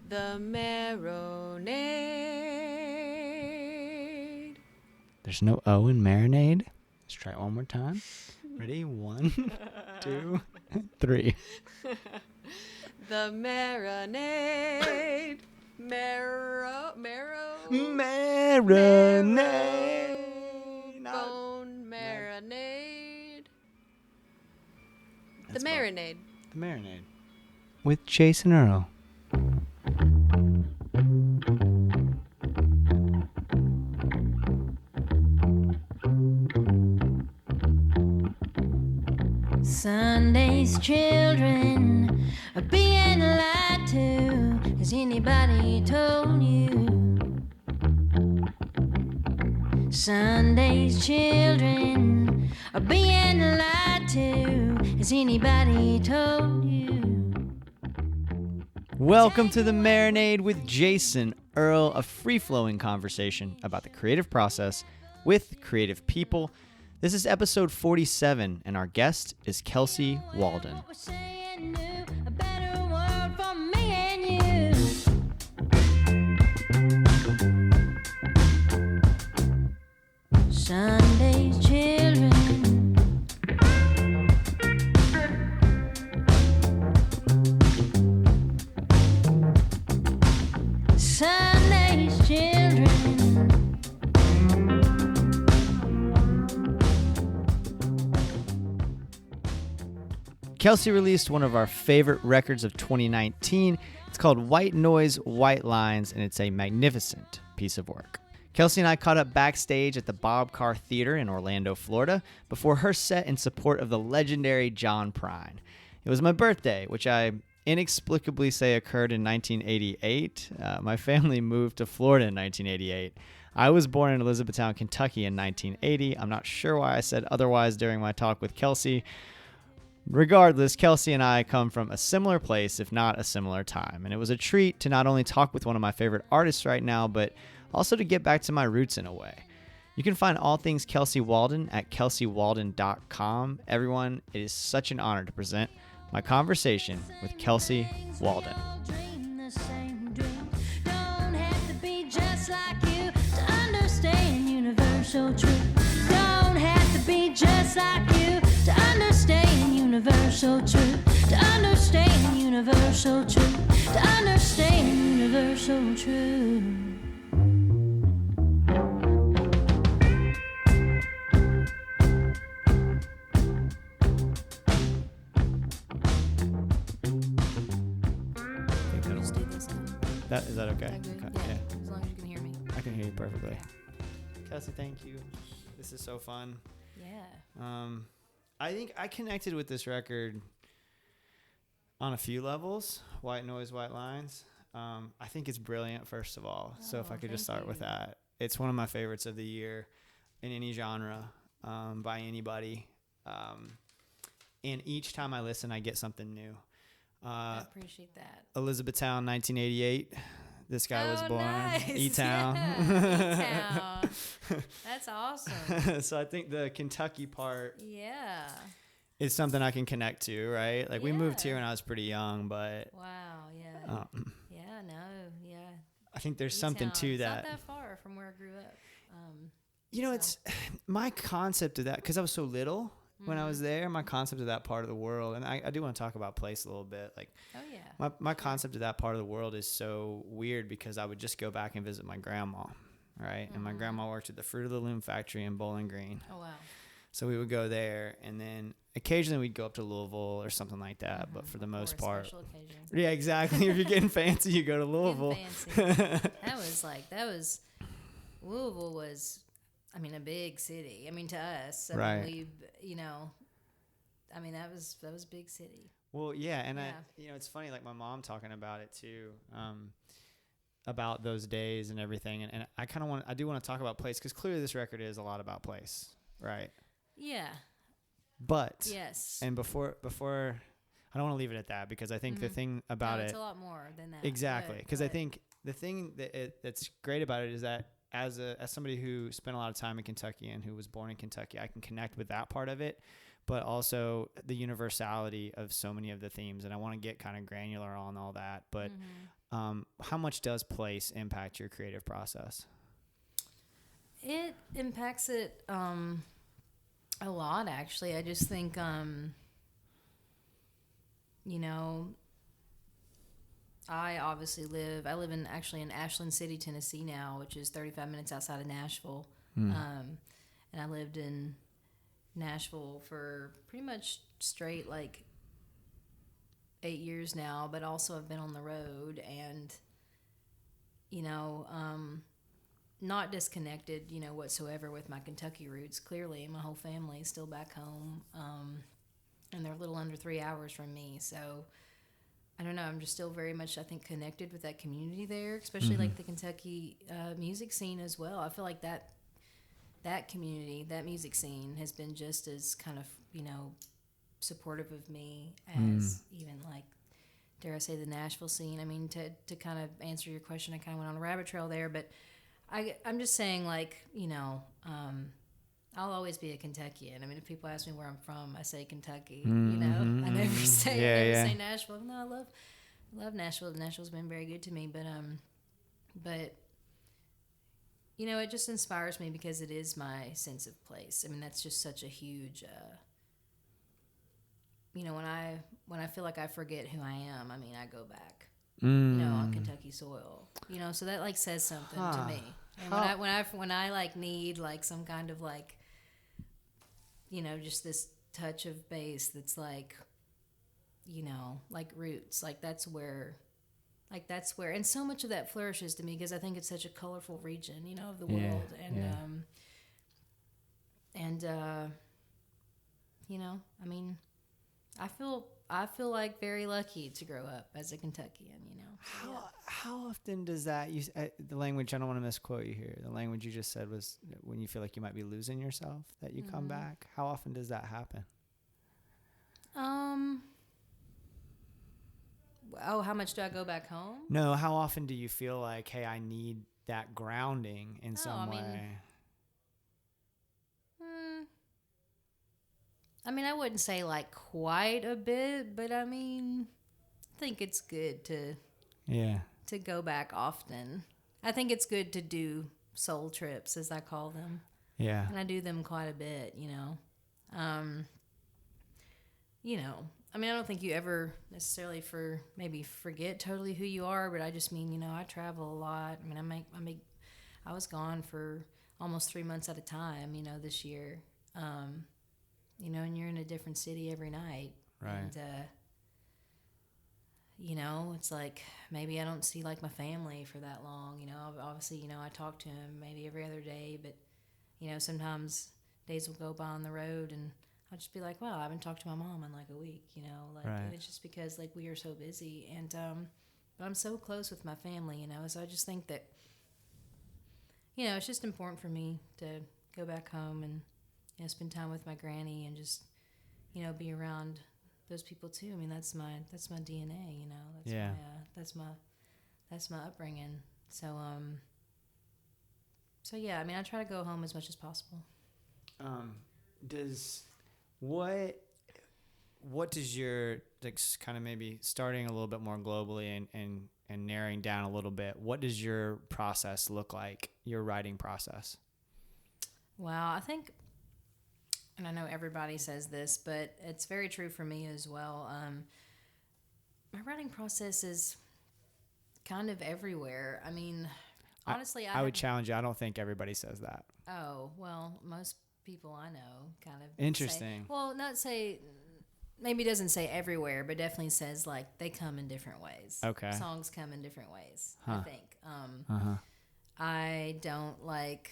The Marinade. There's no O in Marinade. Let's try it one more time. Ready? 1, 2, 3. The Marinade. Marinade. Bone marinade. That's The Marinade. The Marinade. With Jason Earle. Sunday's children are being lied to. Has anybody told you? Sunday's children are being lied to. Has anybody told you? Welcome to The Marinade with Jason Earle, a free-flowing conversation about the creative process with creative people. This is episode 47, and our guest is Kelsey Waldon. Sunday's children. Sunday's children. Kelsey released one of our favorite records of 2019. It's called White Noise, White Lines, and it's a magnificent piece of work. Kelsey and I caught up backstage at the Bob Carr Theatre in Orlando, Florida, before her set in support of the legendary John Prine. It was my birthday, which I inexplicably say occurred in 1988. My family moved to Florida in 1988. I was born in Elizabethtown, Kentucky in 1980. I'm not sure why I said otherwise during my talk with Kelsey. Regardless, Kelsey and I come from a similar place, if not a similar time, and it was a treat to not only talk with one of my favorite artists right now, but also to get back to my roots in a way. You can find all things Kelsey Waldon at kelseywaldon.com. Everyone, it is such an honor to present my conversation with Kelsey Waldon. Universal truth. Don't have to be just like you to understand universal truth. To understand universal truth. To understand universal truth. Is that okay? Yeah. As long as you can hear me. I can hear you perfectly. Kelsey, thank you. This is so fun. Yeah. I think I connected with this record on a few levels. White Noise, White Lines. I think it's brilliant, first of all. So if I could just start with that. It's one of my favorites of the year in any genre, by anybody. And each time I listen, I get something new. I appreciate that. Elizabethtown, 1988. This guy was born. Nice. E-Town. Yeah. E-Town. That's awesome. So I think the Kentucky part Yeah. is something I can connect to, right? Like we moved Yeah. here when I was pretty young, but Wow. Yeah. Yeah. No. Yeah. I think there's something E-Town. to It's that. Not that far from where I grew up. It's my concept of that, because I was so little when I was there, my concept of that part of the world, and I do want to talk about place a little bit. Like, Oh yeah. my concept of that part of the world is so weird because I would just go back and visit my grandma, right? And my grandma worked at the Fruit of the Loom factory in Bowling Green. Oh wow. So we would go there, and then occasionally we'd go up to Louisville or something like that. But for the most part, Special occasions. yeah, exactly. If you're getting fancy, you go to Louisville. Louisville was, I mean, a big city. I mean, to us, Right. that was a big city. Well, yeah, and Yeah. it's funny, like my mom talking about it too, about those days and everything, and I do want to talk about place, because clearly this record is a lot about place, right? Yeah. But Yes. and before I don't want to leave it at that, because I think the thing about it's it a lot more than that. exactly, because I but- think the thing that's great about it is that as somebody who spent a lot of time in Kentucky and who was born in Kentucky, I can connect with that part of it. but also the universality of so many of the themes. And I want to get kind of granular on all that. But how much does place impact your creative process? It impacts it a lot, actually. I just think, you know, I live in Ashland City, Tennessee now, which is 35 minutes outside of Nashville. And I lived in Nashville for pretty much straight like 8 years now, but also I've been on the road and, you know, not disconnected, you know, whatsoever with my Kentucky roots. Clearly, my whole family is still back home, and they're a little under 3 hours from me. So, I don't know, I'm just still very much, I think, connected with that community there, especially like the Kentucky music scene as well. I feel like that community, that music scene has been just as kind of, you know, supportive of me as even like, dare I say, the Nashville scene. I mean, to kind of answer your question, I kind of went on a rabbit trail there, but I'm just saying, like, you know, I'll always be a Kentuckian. I mean, if people ask me where I'm from, I say Kentucky. You know, I never say Nashville. No, I love Nashville. Nashville's been very good to me, but you know, it just inspires me because it is my sense of place. I mean, that's just such a huge. You know, when I feel like I forget who I am, I mean, I go back. You know, on Kentucky soil. You know, so that like says something to me. And when I like need like some kind of like, you know, just this touch of bass that's like, you know, like roots, like that's where, and so much of that flourishes to me because I think it's such a colorful region, you know, of the world, and you know, I mean, I feel like very lucky to grow up as a Kentuckian, you know. How often does that the language, I don't want to misquote you here, the language you just said was when you feel like you might be losing yourself, that you come back? How often does that happen? How much do I go back home? No, how often do you feel like, hey, I need that grounding in some way? I mean, I wouldn't say like quite a bit, but I mean, I think it's good to go back often. I think it's good to do soul trips, as I call them. Yeah. And I do them quite a bit, you know. You know, I mean, I don't think you ever necessarily forget totally who you are, but I just mean, you know, I travel a lot. I mean, I was gone for almost 3 months at a time, you know, this year. You know, and you're in a different city every night. Right. And, you know, it's like maybe I don't see like my family for that long. You know, obviously, you know, I talk to them maybe every other day, but, you know, sometimes days will go by on the road and I'll just be like, wow, I haven't talked to my mom in like a week, you know, like, and it's just because like we are so busy and, but I'm so close with my family, you know, so I just think that, you know, it's just important for me to go back home and, you know, spend time with my granny and just, you know, be around those people too. I mean, that's my DNA, you know. That's my upbringing. So yeah, I mean, I try to go home as much as possible. What does your, like, kind of maybe starting a little bit more globally and narrowing down a little bit, what does your process look like, your writing process? Well, I think, and I know everybody says this, but it's very true for me as well. My writing process is kind of everywhere. I mean, honestly, I would challenge you. I don't think everybody says that. Oh, well, most people I know kind of interesting. Maybe it doesn't say everywhere, but definitely says like they come in different ways. Okay. Songs come in different ways, I think. I don't like,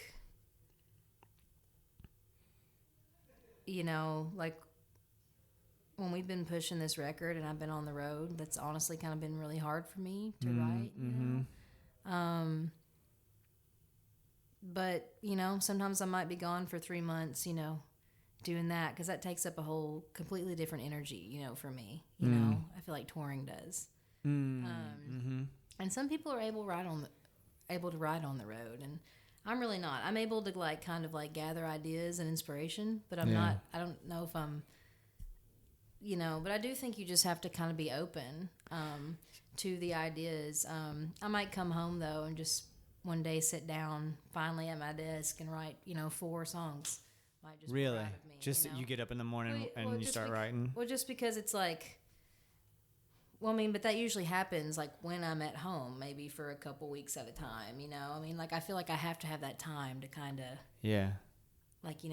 you know, like when we've been pushing this record and I've been on the road, that's honestly kind of been really hard for me to write, you know. But, you know, sometimes I might be gone for 3 months, you know, doing that because that takes up a whole completely different energy, you know, for me. You know, I feel like touring does. And some people are able to write on the road, and I'm really not. I'm able to like kind of like gather ideas and inspiration, but I'm not. I don't know if I'm but I do think you just have to kind of be open to the ideas. I might come home though and just one day sit down finally at my desk and write 4 songs. Might just really be proud of me, just you get up in the morning and you start writing. Well, just because it's like, but that usually happens like when I'm at home, maybe for a couple weeks at a time. I feel like I have to have that time to kind of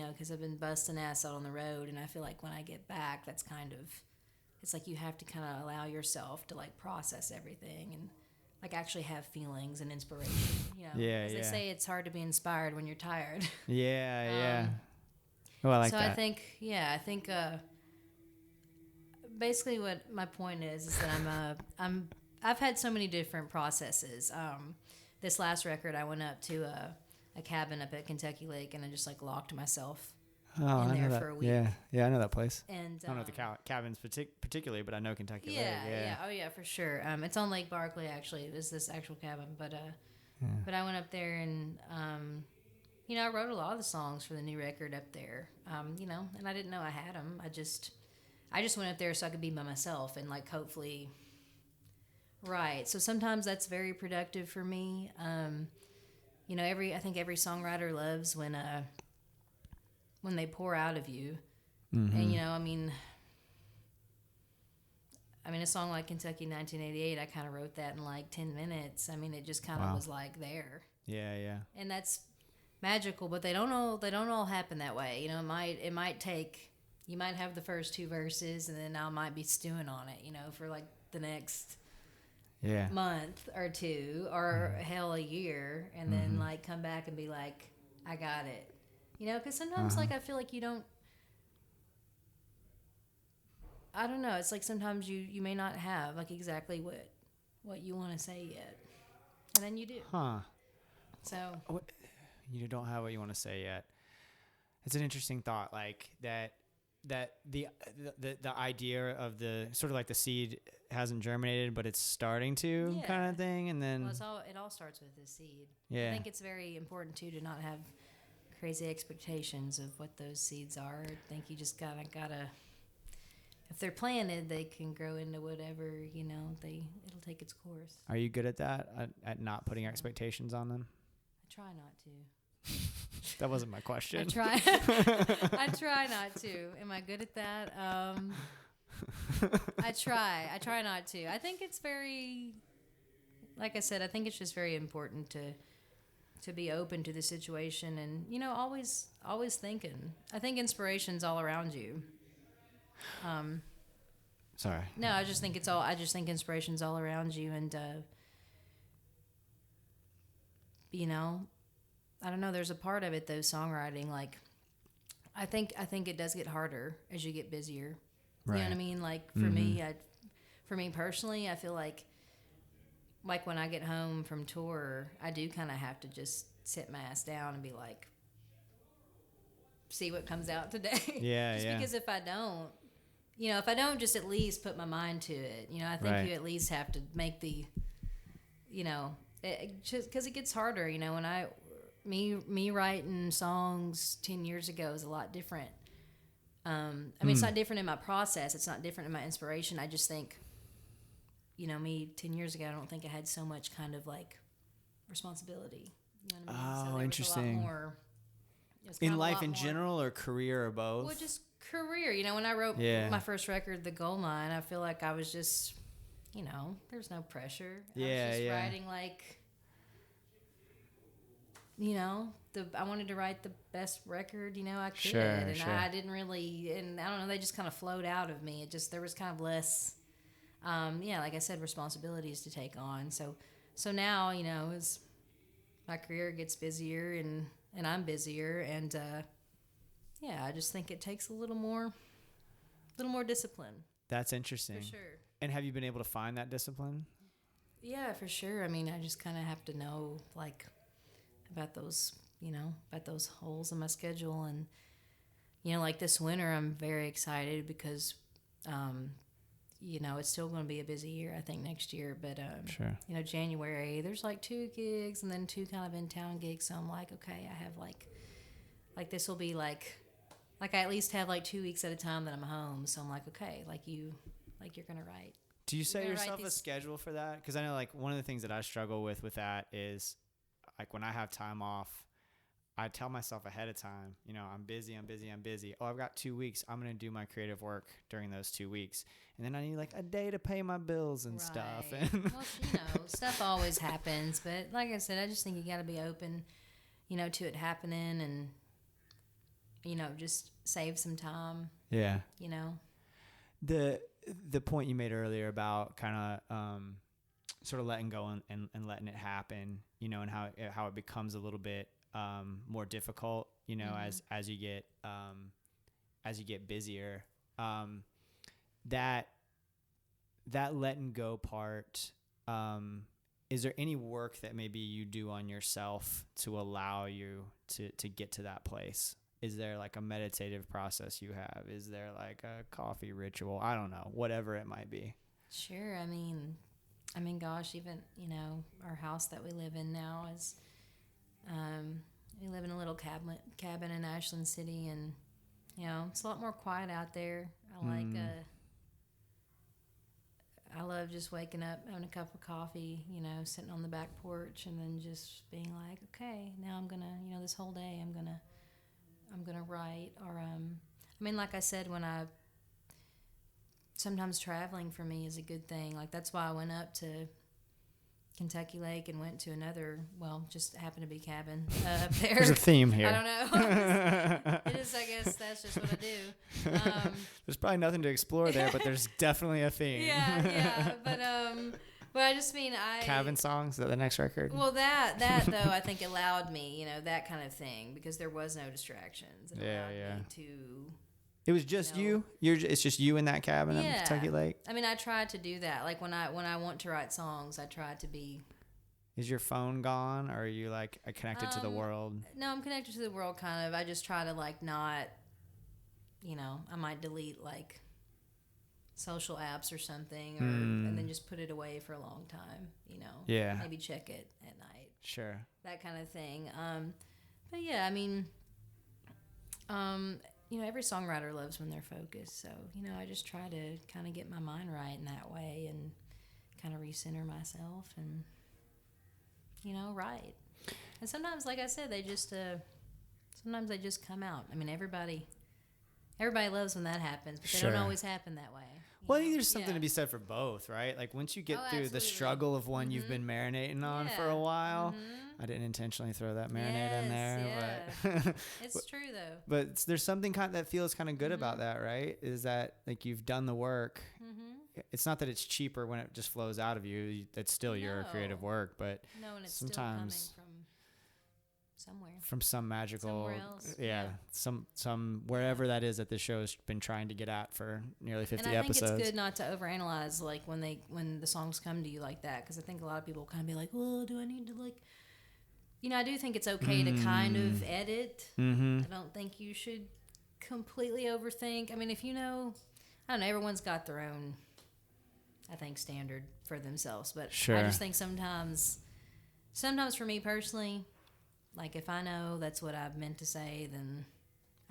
because I've been busting ass out on the road, and I feel like when I get back, that's kind of, it's like you have to kind of allow yourself to like process everything and like actually have feelings and inspiration. They say it's hard to be inspired when you're tired. Yeah. Oh, I like that. So I think basically what my point is that I've had so many different processes. This last record, I went up to a cabin up at Kentucky Lake, and I just like locked myself in there for a week. Yeah, I know that place. And I don't know the cabins particularly, but I know Kentucky Lake. Yeah. Oh yeah, for sure. It's on Lake Barkley actually. It was this actual cabin, but I went up there and I wrote a lot of the songs for the new record up there. And I didn't know I had them. I just went up there so I could be by myself and like hopefully write. So sometimes that's very productive for me. I think every songwriter loves when they pour out of you. Mm-hmm. And a song like Kentucky 1988, I kind of wrote that in like 10 minutes. It just kind of was like there. Yeah. And that's magical, but they don't all happen that way. It might take, you might have the first 2 verses and then I might be stewing on it, for like the next month or 2 or hell a year, and then like come back and be like, I got it. Because sometimes like I feel like you don't, I don't know, it's like sometimes you may not have like exactly what you want to say yet, and then you do. So you don't have what you want to say yet. It's an interesting thought, like that the idea of the sort of like the seed hasn't germinated, but it's starting to kind of thing, and then it all starts with the seed. Yeah. I think it's very important too to not have crazy expectations of what those seeds are. I think you just gotta if they're planted, they can grow into whatever, it'll take its course. Are you good at that, at not putting expectations on them? I try not to. That wasn't my question. I try not to. Am I good at that? I try not to. I think it's very, like I said, I think it's just very important to be open to the situation and, always thinking. I think inspiration's all around you. Sorry. No, I just think inspiration's all around you, and I don't know, there's a part of it though, songwriting, like I think it does get harder as you get busier. Right. You know what I mean? Like for me personally, I feel like when I get home from tour, I do kind of have to just sit my ass down and be like, see what comes out today. Yeah. Because if I don't just at least put my mind to it, I think you at least have to make the, because it gets harder, when me writing songs 10 years ago is a lot different. It's not different in my process. It's not different in my inspiration. I just think, me 10 years ago, I don't think I had so much kind of like responsibility. You know what I mean? So interesting. A lot more, in life in general or career or both? Well, just career. When I wrote my first record, The Gold Mine, I feel like I was just, there's no pressure. I was just writing like, I wanted to write the best record, I could. I didn't really, and I don't know, they just kind of flowed out of me. There was kind of less, like I said, responsibilities to take on. So now, as my career gets busier and I'm busier, and I just think it takes a little more discipline. That's interesting. For sure. And have you been able to find that discipline? Yeah, for sure. I just kind of have to know, like, about those holes in my schedule. And, like this winter, I'm very excited because, it's still going to be a busy year, I think, next year. But, sure. January, there's like 2 gigs and then 2 kind of in-town gigs. So I'm like, okay, I have like this will be like like I at least have like 2 weeks at a time that I'm home. So I'm like, okay, you're gonna write. Do you set yourself a schedule for that? Because I know like one of the things that I struggle with that is like when I have time off, I tell myself ahead of time, you know, I'm busy. Oh, I've got 2 weeks. I'm going to do my creative work during those 2 weeks. And then I need like a day to pay my bills and stuff. And well, you know, stuff always happens. But like I said, I just think you got to be open, you know, to it happening and, you know, just save some time. Yeah. You know. The point you made earlier about kind of sort of letting go and letting it happen, you know, and how it becomes a little bit more difficult, you know, as you get busier, that letting go part, is there any work that maybe you do on yourself to allow you to get to that place? Is there like a meditative process you have? Is there like a coffee ritual? I don't know, whatever it might be. Sure. I mean, gosh, even, you know, our house that we live in now is, we live in a little cabin in Ashland City, and, you know, it's a lot more quiet out there. I love just waking up, having a cup of coffee, you know, sitting on the back porch, and then just being like, okay, now I'm gonna, you know, this whole day I'm gonna write. Or like I said, sometimes traveling for me is a good thing. Like that's why I went up to Kentucky Lake and went to another, well, just happened to be cabin up there. There's a theme here. I don't know. It is, I guess that's just what I do. There's probably nothing to explore there, but there's definitely a theme. Yeah. But I just mean cabin songs, is that the next record? Well, that though I think allowed me, you know, that kind of thing, because there was no distractions. It allowed me to. It was just you. It's just you in that cabin on Kentucky Lake. I mean, I tried to do that. Like when I want to write songs, I try to be. Is your phone gone, or are you like connected to the world? No, I'm connected to the world kind of. I just try to like not, you know, I might delete like social apps or something, or and then just put it away for a long time, you know. Yeah. Maybe check it at night. Sure. That kind of thing. But yeah, I mean, you know, every songwriter loves when they're focused. So, you know, I just try to kind of get my mind right in that way and kind of recenter myself and, you know, write. And sometimes, like I said, they just come out. I mean, everybody loves when that happens, but they don't always happen that way. Well, I think there's something to be said for both, right? Like once you get through the struggle of one you've been marinating on for a while. I didn't intentionally throw that marinade in there, but it's true though. But there's something that feels kind of good about that, right? Is that like you've done the work. It's not that it's cheaper when it just flows out of you. That's still your creative work, but and it's sometimes still coming from somewhere. From some magical, somewhere else. Some wherever that is that this show has been trying to get at for nearly 50 and I episodes. think it's good not to overanalyze like when the songs come to you like that, because I think a lot of people kind of be like, well, do I need to like, you know, I do think it's okay to kind of edit. I don't think you should completely overthink. I mean, if you know, I don't know, everyone's got their own, I think, standard for themselves, but I just think sometimes for me personally, like if I know that's what I've meant to say, then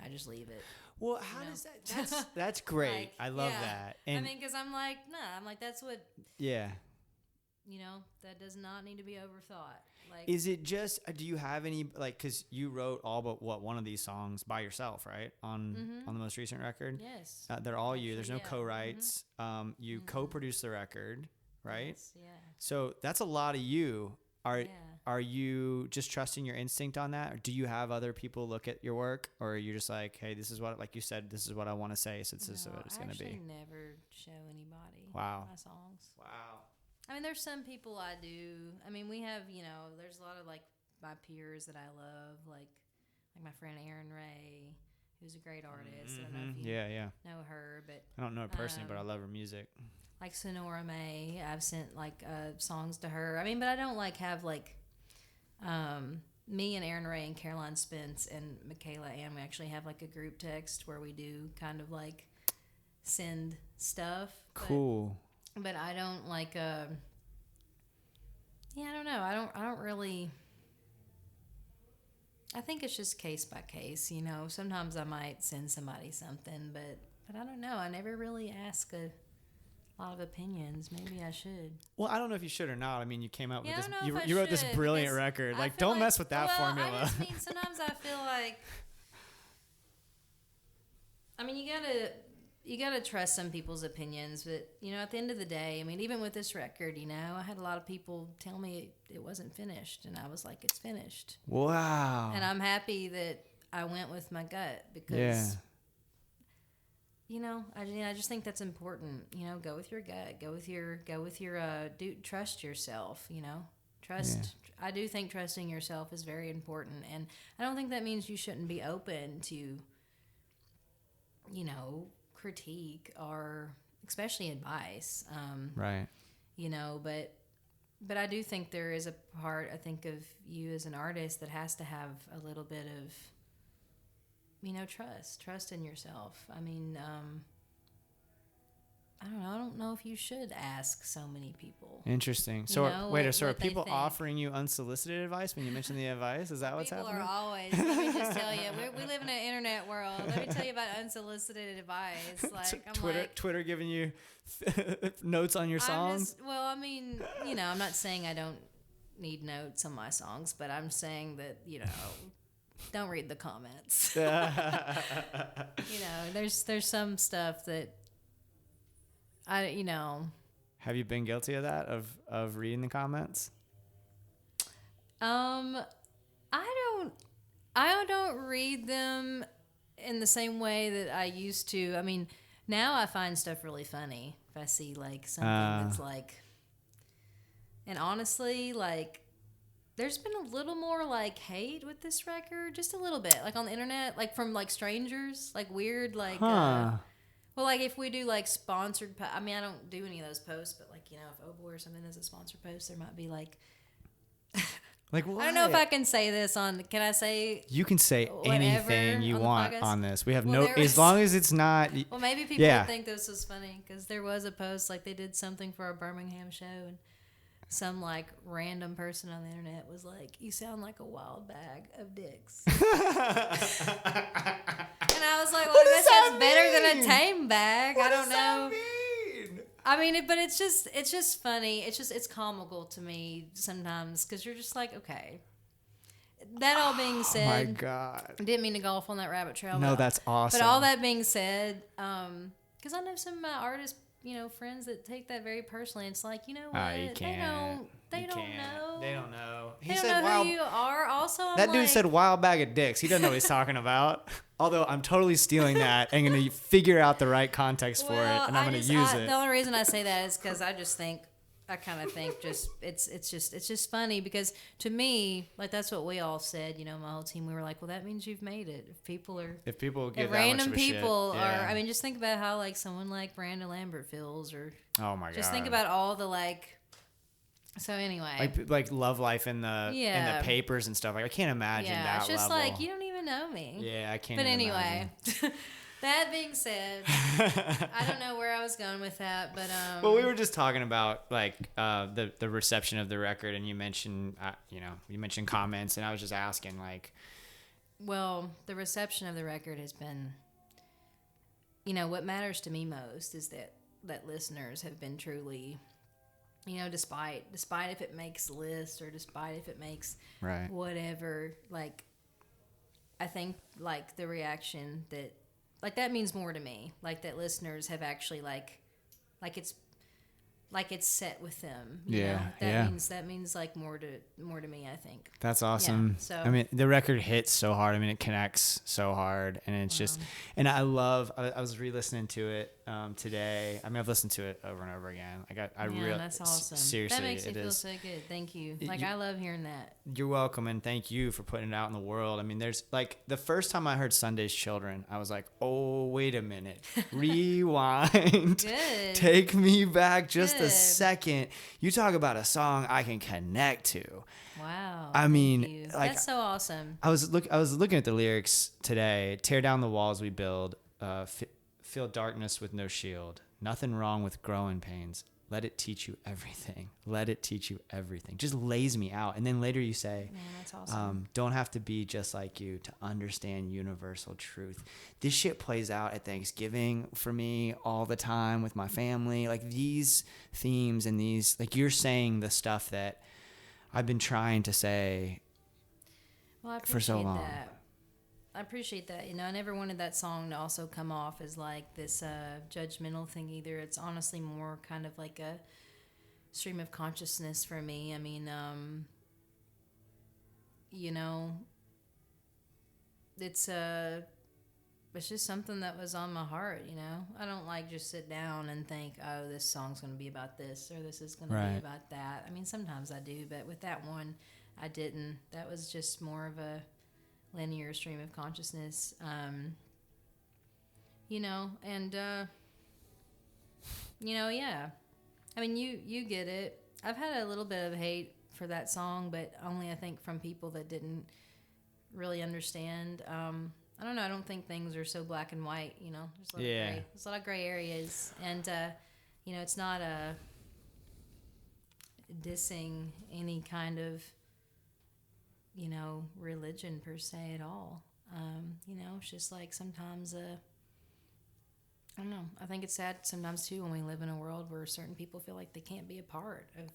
I just leave it. Well, how does that? That's great. Like, I love that. And I mean, because I'm like, that's what. Yeah. You know, that does not need to be overthought. Like, is it just? Do you have any like? Because you wrote all but one of these songs by yourself, right? On the most recent record. Yes. They're all you. There's no co-writes. You co-produced the record, right? Yes, yeah. So that's a lot of you. Are you just trusting your instinct on that? Or do you have other people look at your work, or are you just like, hey, this is what, like you said, this is what I want to say, so this is what it's going to be? I actually never show anybody my songs. Wow. I mean, there's some people I do. I mean, we have, you know, there's a lot of like my peers that I love, like my friend Erin Ray, who's a great artist. I don't know if you know her, but I don't know her personally, but I love her music. Like Sonora May, I've sent like songs to her. I mean, but I don't like have like me and Erin Ray and Caroline Spence and Michaela Ann, we actually have like a group text where we do kind of like send stuff. Cool. But I don't like I don't know. I don't really I think it's just case by case. You know, sometimes I might send somebody something, but I don't know. I never really ask a lot of opinions. Maybe I should. Well, I don't know if you should or not. I mean, you came out with this. I You wrote this should, brilliant because record. I Like, feel don't mess with that well, formula. I just mean, sometimes I feel like, I mean, you gotta trust some people's opinions, but you know, at the end of the day, I mean, even with this record, you know, I had a lot of people tell me it wasn't finished, and I was like, it's finished. Wow. And I'm happy that I went with my gut because, you know, I just think that's important. You know, go with your gut, go with your trust yourself. You know, trust. Yeah. I do think trusting yourself is very important, and I don't think that means you shouldn't be open to, you know, critique or especially advice. Right. You know, but I do think there is a part, I think, of you as an artist that has to have a little bit of, you know, trust in yourself. I mean, I don't know. I don't know if you should ask so many people. Interesting. So are people offering you unsolicited advice when you mention the advice? Is that what's happening? People are always. Let me just tell you, we live in an internet world. Let me tell you about unsolicited advice. Like Twitter giving you notes on your songs. Well, I mean, you know, I'm not saying I don't need notes on my songs, but I'm saying that, you know, don't read the comments. You know, there's some stuff that you know. Have you been guilty of that, of reading the comments? I don't read them in the same way that I used to. I mean, now I find stuff really funny if I see like something that's like, and honestly, like, there's been a little more like hate with this record, just a little bit, like on the internet, like from like strangers, like weird, like well, like if we do like sponsored I mean, I don't do any of those posts, but like, you know, if Oboe or something does a sponsored post, there might be like like what? I don't know if I can say this on, can I say? You can say anything you want on this. We have as long as it's not. Well, maybe people would think this was funny because there was a post, like they did something for a Birmingham show, and some like random person on the internet was like, "You sound like a wild bag of dicks." And I was like, "Well, that sounds better than a tame bag." What I don't does know. That mean? I mean, but it's just funny. It's comical to me sometimes because you're just like, okay. That all being said, oh my God, I didn't mean to go off on that rabbit trail. No, that's awesome. But all that being said, because I know some of my artists, you know, friends that take that very personally. It's like, you know what? You can't. They don't know. They don't know. They don't know who you are. Also, that dude said wild bag of dicks. He doesn't know what he's talking about. Although I'm totally stealing that and going to figure out the right context for it, and I'm going to use it. The only reason I say that is because I kind of think it's just funny because to me, like, that's what we all said, you know, my whole team, we were like, well, that means you've made it. If people give random people shit, are, I mean, just think about how like someone like Brandon Lambert feels, or oh my God, just think about all the like. So anyway, like Love Life in the papers and stuff. Like, I can't imagine that it's just level. like, you don't even know me. Yeah, I can't. But even anyway. That being said, I don't know where I was going with that, but well, we were just talking about like the reception of the record, and you mentioned comments, and I was just asking like, well, the reception of the record has been, you know, what matters to me most is that listeners have been truly, you know, despite if it makes lists or despite if it makes whatever, like, I think like the reaction that. Like, that means more to me. Like, that listeners have actually, like it's set with them. You know? That means like more to me, I think. That's awesome. Yeah, so I mean, the record hits so hard. I mean, it connects so hard, and it's just, and I was re-listening to it today. I mean, I've listened to it over and over again. That's awesome. Seriously, that makes me feel so good. Thank you. I love hearing that. You're welcome, and thank you for putting it out in the world. I mean, there's like the first time I heard Sunday's Children, I was like, oh, wait a minute, rewind, Good. Take me back just a second. You talk about a song I can connect to. Wow. I mean, like, that's so awesome. I was looking at the lyrics today. Tear down the walls we build. Feel darkness with no shield. Nothing wrong with growing pains. let it teach you everything. Let it teach you everything. Just lays me out. And then later you say, Man, that's awesome. don't have to be just like you to understand universal truth. This shit plays out at Thanksgiving for me all the time with my family. Like these themes and these, like you're saying the stuff that I've been trying to say Well, I for so appreciate long. that. I appreciate that. You know, I never wanted that song to also come off as like this judgmental thing either. It's honestly more kind of like a stream of consciousness for me. I mean, you know, it's just something that was on my heart, you know. I don't like just sit down and think, oh, this song's going to be about this or this is going to be about that. I mean, sometimes I do, but with that one, I didn't. That was just more of a linear stream of consciousness, you know, and you know, yeah, I mean, you get it. I've had a little bit of hate for that song, but only I think from people that didn't really understand. I don't know, I don't think things are so black and white, you know. There's a lot of gray areas, and you know, it's not dissing any kind of, you know, religion per se at all. You know, it's just like sometimes, I don't know. I think it's sad sometimes too when we live in a world where certain people feel like they can't be a part of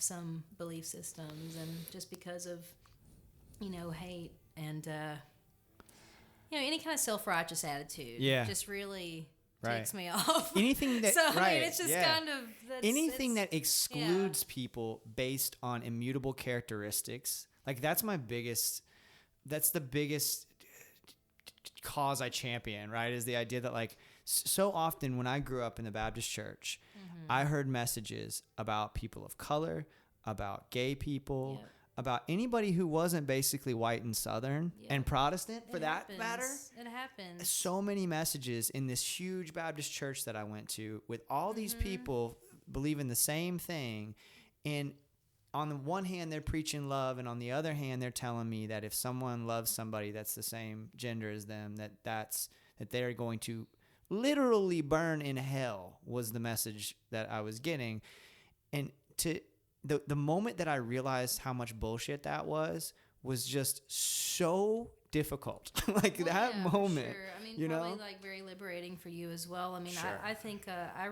some belief systems, and just because of, you know, hate and you know, any kind of self-righteous attitude. Just really takes me off. Anything that, so I mean, it's just kind of anything that excludes people based on immutable characteristics. Like that's the biggest cause I champion, right? Is the idea that like so often when I grew up in the Baptist church, I heard messages about people of color, about gay people, about anybody who wasn't basically white and Southern and Protestant for that matter. It happens. So many messages in this huge Baptist church that I went to with all these people believing the same thing. And on the one hand, they're preaching love, and on the other hand, they're telling me that if someone loves somebody that's the same gender as them, that they're going to literally burn in hell, was the message that I was getting. And the moment that I realized how much bullshit that was just so difficult. Like that moment. Sure. I mean, you probably know? like very liberating for you as well. I mean, Sure. I think I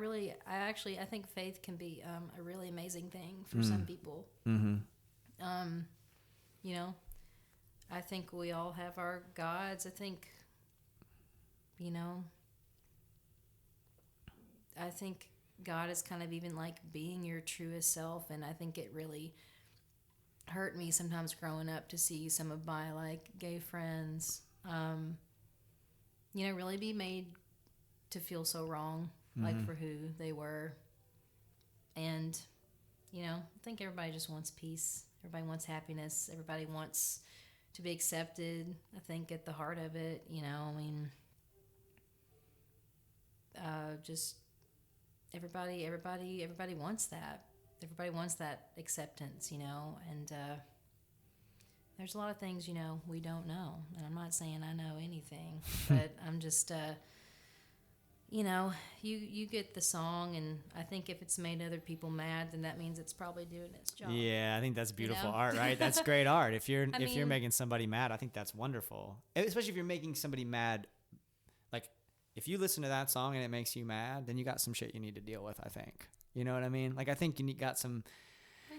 think faith can be a really amazing thing for some people. Mm-hmm. You know, I think we all have our gods. I think, you know, I think God is kind of even like being your truest self, and I think it really hurt me sometimes growing up to see some of my like gay friends, you know, really be made to feel so wrong, like for who they were. And, you know, I think everybody just wants peace. Everybody wants happiness. Everybody wants to be accepted. I think at the heart of it, you know, I mean, just everybody wants that. Everybody wants that acceptance, you know, and there's a lot of things, you know, we don't know. And I'm not saying I know anything, but I'm just, you know, you get the song, and I think if it's made other people mad, then that means it's probably doing its job. Yeah, I think that's beautiful know? art, right? That's great art. If you're mean, making somebody mad, I think that's wonderful. Especially if you're making somebody mad, like if you listen to that song and it makes you mad, then you got some shit you need to deal with, I think. You know what I mean? Like I think you got some.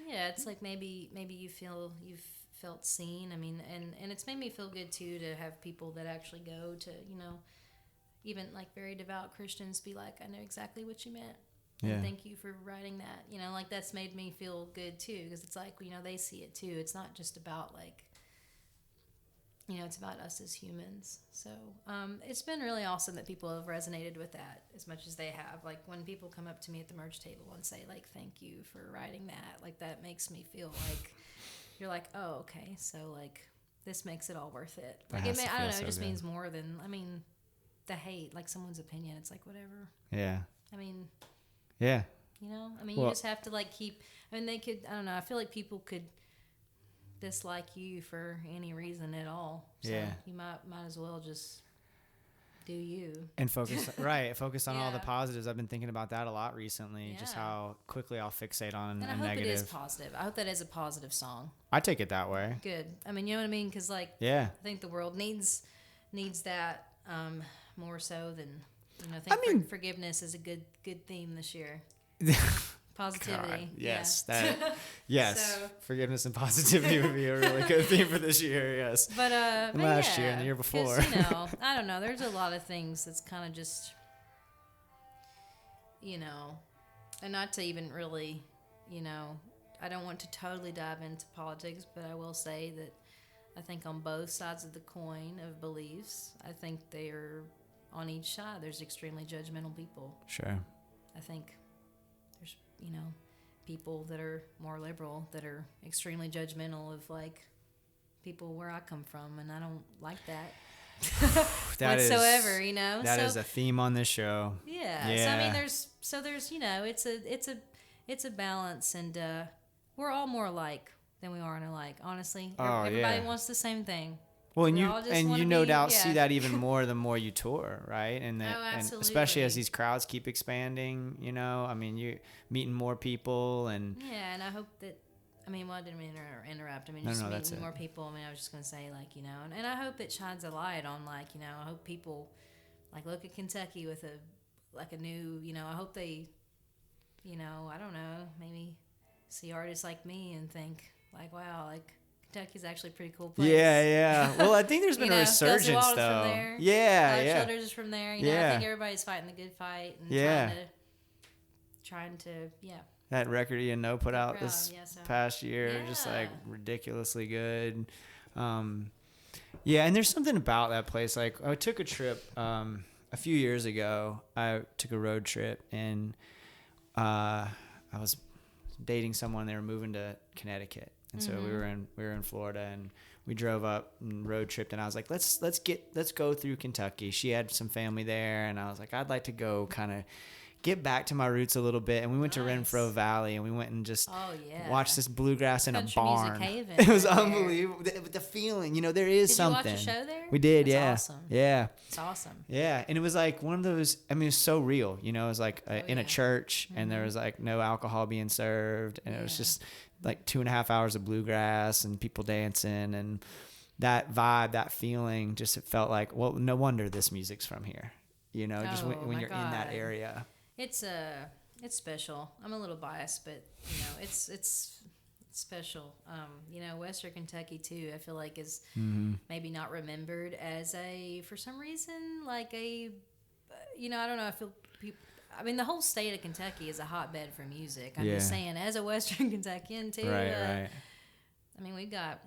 Yeah, it's like maybe you've felt seen. I mean, and it's made me feel good too to have people that actually go to, you know, even like very devout Christians be like, I know exactly what you meant. Yeah. And thank you for writing that. You know, like that's made me feel good too, because it's like, you know, they see it too. It's not just about like, you know, it's about us as humans. So it's been really awesome that people have resonated with that as much as they have. Like when people come up to me at the merch table and say like, thank you for writing that, like that makes me feel like you're like, oh, okay, so like this makes it all worth it. Like I don't know, it just means more than, I mean, the hate, like someone's opinion, it's like whatever. Yeah. I mean, yeah. You know, I mean, you just have to like keep, I mean, they could, I don't know, I feel like people could dislike you for any reason at all. So you might as well just do you. And focus on all the Yeah. positives. I've been thinking about that a lot recently, just Yeah. how quickly I'll fixate on And a I hope negative. it is positive. I hope that is a positive song. I take it that way. Good. I mean, you know what I mean? Because, like, Yeah. I think the world needs that more so than, I I mean- forgiveness is a good theme this year. Positivity. God, yes, Yeah. yes. So- Forgiveness and positivity would be a really good theme for this year. Yes. But last yeah, year and the year 'cause, before. I don't know. There's a lot of things that's kind of just, and not to even really, I don't want to totally dive into politics, but I will say that I think on both sides of the coin of beliefs, I think they are on each side. There's extremely judgmental people. Sure. I think there's, people that are more liberal that are extremely judgmental of, like, people where I come from, and I don't like that That is- whatsoever, That is a theme on this show. yeah. So I Yeah. mean, there's it's a balance, and we're all more alike than we are alike. Honestly, Oh, everybody yeah. wants the same thing. Well, and We you all just and wanna you no be- doubt yeah. see that even more the more you tour, right? And Oh, and especially absolutely. as these crowds keep expanding, I mean, you're meeting more people, and Yeah, and I hope that. I mean, well, I didn't mean to interrupt. I mean, No, just no, that's meeting it. more people. I mean, I was just gonna say, like, and I hope it shines a light on, like, I hope people, like, look at Kentucky with a new, I hope they, I don't know, maybe see artists like me and think, like, wow, like, Kentucky's actually a pretty cool place. yeah. Well, I think there's been a Kelsey resurgence Waldon's though. from there. Yeah, Alex yeah. Childers is from there. I Yeah. think everybody's fighting the good fight and Yeah. trying to, That record put out proud, this yeah, so- past year, just like Yeah. ridiculously good. Yeah, and there's something about that place. Like, I took a trip a few years ago. I took a road trip, and I was dating someone. They were moving to Connecticut, and so we were in Florida, and we drove up and road tripped. And I was like, let's go through Kentucky. She had some family there, and I was like, I'd like to go kind of get back to my roots a little bit. And we went to Nice. Renfro Valley, and we went and just Oh, yeah. watched this bluegrass in Country a music barn. haven It was right there. unbelievable. The feeling, there is Did something. you watch a show there? We did, That's yeah. awesome. Yeah. It's awesome. Yeah, and it was like one of those. I mean, it was so real. It was like in a yeah. church, and there was like no alcohol being served, and it was Yeah. just like 2.5 hours of bluegrass and people dancing, and that vibe, that feeling. Just it felt like, well, no wonder this music's from here. Just Oh, when my you're in that God. area. It's special. I'm a little biased, but it's special. Western Kentucky too. I feel like is maybe not remembered as for some reason, like I don't know. I feel people. I mean, the whole state of Kentucky is a hotbed for music. I'm just Yeah. saying, as a Western Kentuckian too. Right. I mean, we got.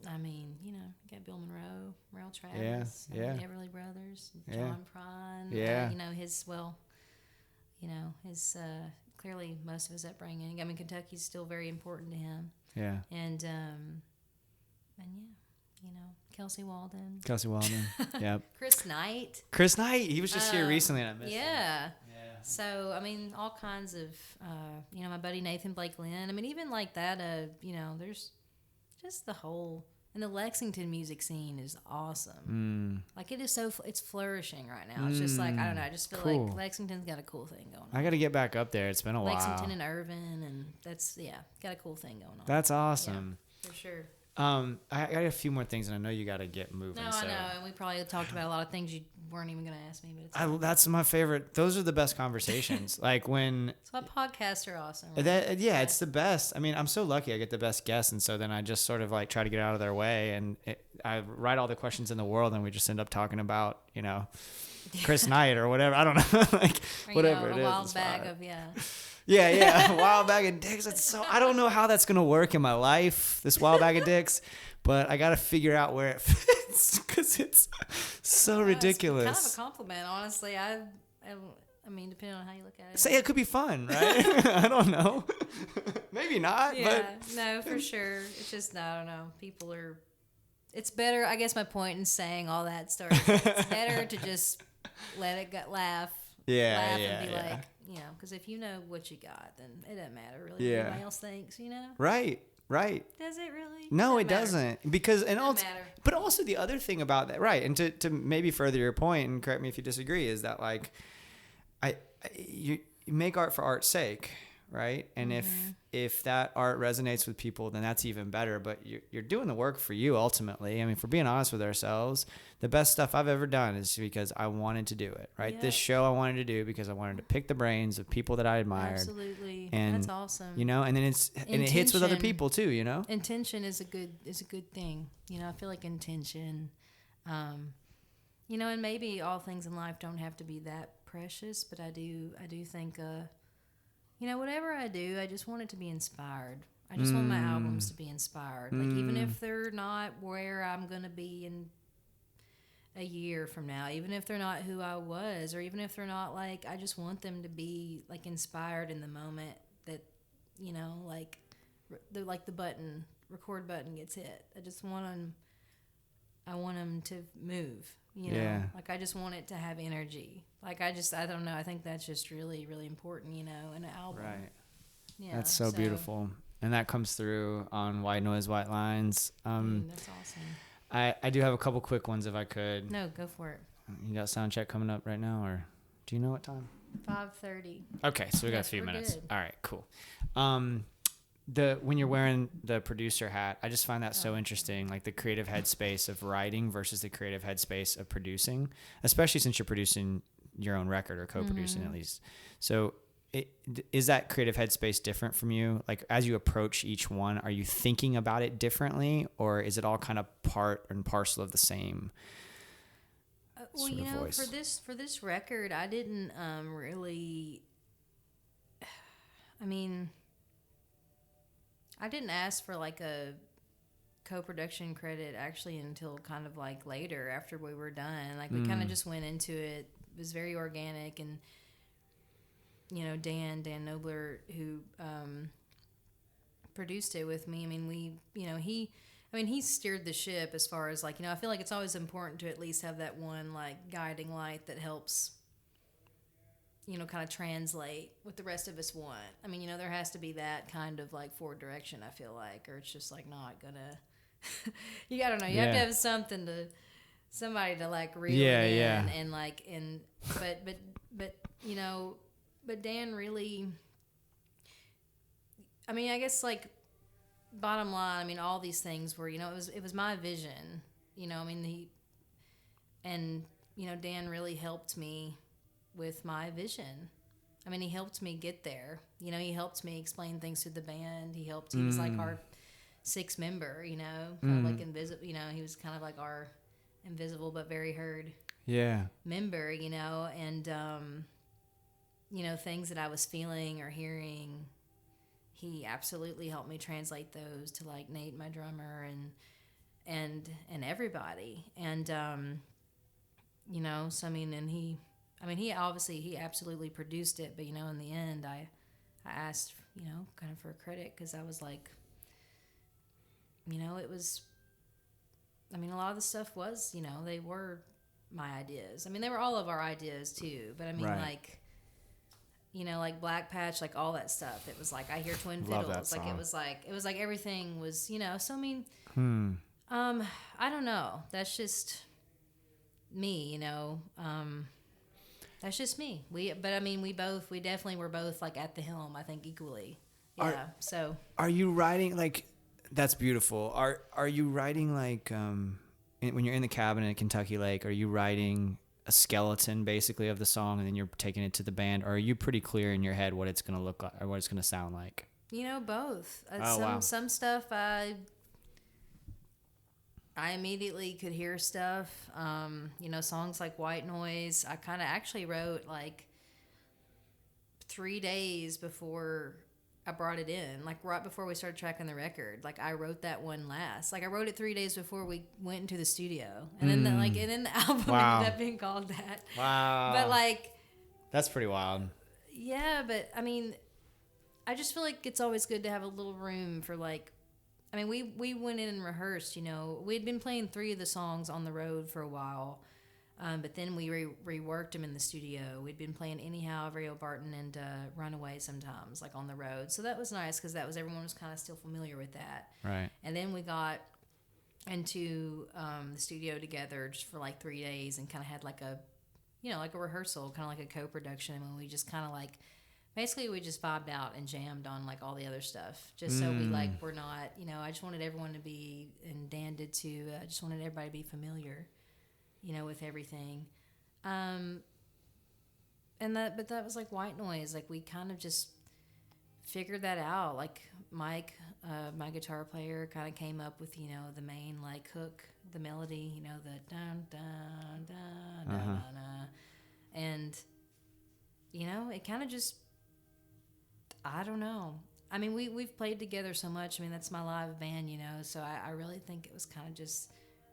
You got Bill Monroe, Merle Travis, Yeah. Everly Brothers, Yeah. John Prine. Yeah. His clearly most of his upbringing. I mean, Kentucky's still very important to him, Yeah. and Kelsey Waldon, Kelsey Waldon. Yep. Chris Knight. Chris Knight. He was just here recently, and I missed him. Yeah. Yeah. So I mean, all kinds of my buddy Nathan Blake Lynn. I mean, even like that. There's just the whole. And the Lexington music scene is awesome. Like it is it's flourishing right now. It's just like, I don't know, I just feel Cool. like Lexington's got a cool thing going on. I got to get back up there. It's been a Lexington while. and Irvin, and that's, got a cool thing going on. That's awesome. For sure. I got a few more things, and I know you got to get moving. No, so. I know, and we probably talked about a lot of things you weren't even going to ask me, but it's That's my favorite. Those are the best conversations. Like when that's why podcasts are awesome. Right? it's the best. I mean, I'm so lucky I get the best guests, and so then I just sort of like try to get out of their way, and I write all the questions in the world, and we just end up talking about Chris Knight or whatever. I don't know, like Or, whatever a it is. wild it's bag fine. of Yeah, a wild bag of dicks. I don't know how that's gonna work in my life. This wild bag of dicks, but I gotta figure out where it fits because it's so ridiculous. It's kind of a compliment, honestly. I mean, depending on how you look at it. Say it could be fun, right? I don't know. Maybe not, Yeah, no, for sure. It's just, I don't know. It's better, I guess my point in saying all that stuff, it's better to just let it laugh Yeah, and be yeah. like, because if you know what you got, then it doesn't matter really what Yeah. anybody else thinks, Right. Right. Does it really? No, it doesn't. Because and also, matter. but also the other thing about that, right? And to maybe further your point, and correct me if you disagree, is that like, you make art for art's sake, right? And if that art resonates with people, then that's even better. But you're doing the work for you ultimately. I mean, if we're being honest with ourselves, the best stuff I've ever done is because I wanted to do it, right? Yeah. This show I wanted to do because I wanted to pick the brains of people that I admired. Absolutely. And, that's awesome. You know, and then it hits with other people too, you know? Intention is a good thing. You know, I feel like intention, you know, and maybe all things in life don't have to be that precious, but I do think, you know, whatever I do, I just want it to be inspired. I just want my albums to be inspired. Like, even if they're not where I'm going to be in a year from now, even if they're not who I was, or even if they're not like, I just want them to be like inspired in the moment that, you know, like the record button gets hit. I want them to move, you know, like I just want it to have energy. Like I don't know. I think that's just really, really important, you know, in an album. Right. Yeah. That's so beautiful. And that comes through on White Noise, White Lines. That's awesome. I do have a couple quick ones if I could. No, go for it. You got sound check coming up right now, or do you know what time? 5:30. Okay, so we got a few minutes. Good. All right, cool. When you're wearing the producer hat, I just find that so interesting, like the creative headspace of writing versus the creative headspace of producing, especially since you're producing your own record or co-producing at least. So is that creative headspace different from you? Like as you approach each one, are you thinking about it differently, or is it all kind of part and parcel of the same well, sort you of know, voice? for this record, I didn't really. I mean, I didn't ask for like a co-production credit actually until kind of like later after we were done. Like we kind of just went into it. It was very organic, and you know, Dan Nobler, who produced it with me. I mean, he steered the ship as far as like, you know, I feel like it's always important to at least have that one like guiding light that helps, you know, kind of translate what the rest of us want. I mean, you know, there has to be that kind of like forward direction, I feel like, or it's just like not gonna. I don't know. You have to have somebody to like reel it in and like but you know. But Dan really, I mean, I guess like bottom line, I mean, all these things were, you know, it was my vision, you know, I mean, you know, Dan really helped me with my vision. I mean, he helped me get there, you know, he helped me explain things to the band. He was like our sixth member, you know, kind of like invisible, you know, he was kind of like our invisible but very heard member, you know, and, you know, things that I was feeling or hearing, he absolutely helped me translate those to like Nate, my drummer, and everybody. And, you know, so I mean, and he absolutely produced it, but you know, in the end, I asked, you know, kind of for a credit, because I was like, you know, it was, I mean, a lot of the stuff was, you know, they were my ideas. I mean, they were all of our ideas too, but I mean, like, you know, like Black Patch, like all that stuff. It was like I hear twin fiddles. Like it was like everything was, you know. So I mean, I don't know. That's just me, you know. That's just me. But I mean, we definitely were both like at the helm. I think equally. Yeah. So. Are you writing like? That's beautiful. Are you writing like when you're in the cabin at Kentucky Lake? Are you writing a skeleton basically of the song and then you're taking it to the band, or are you pretty clear in your head what it's going to look like or what it's going to sound like? You know, both. Wow. Some stuff I immediately could hear stuff. You know, songs like White Noise, I kind of actually wrote like 3 days before I brought it in, like right before we started tracking the record. Like I wrote that one last. Like I wrote it 3 days before we went into the studio, and then the album ended up being called that. Wow! But like, that's pretty wild. Yeah, but I mean, I just feel like it's always good to have a little room for like. I mean, we went in and rehearsed. You know, we had been playing 3 of the songs on the road for a while. But then we reworked him in the studio. We'd been playing Anyhow of Rio Barton and Runaway sometimes, like on the road. So that was nice because everyone was kind of still familiar with that. Right. And then we got into the studio together just for like 3 days and kind of had like a rehearsal, kind of like a co-production. And we just kind of like, basically we just vibed out and jammed on like all the other stuff. Just so we like, we're not, I just wanted everyone to be, and Dan did too, I just wanted everybody to be familiar, with everything. But that was like White Noise. Like we kind of just figured that out. Like Mike, my guitar player, kind of came up with, the main like hook, the melody, the dun dun dun dun dun, and it kind of just, I don't know. I mean, we've played together so much. I mean, that's my live band, so I really think it was kind of just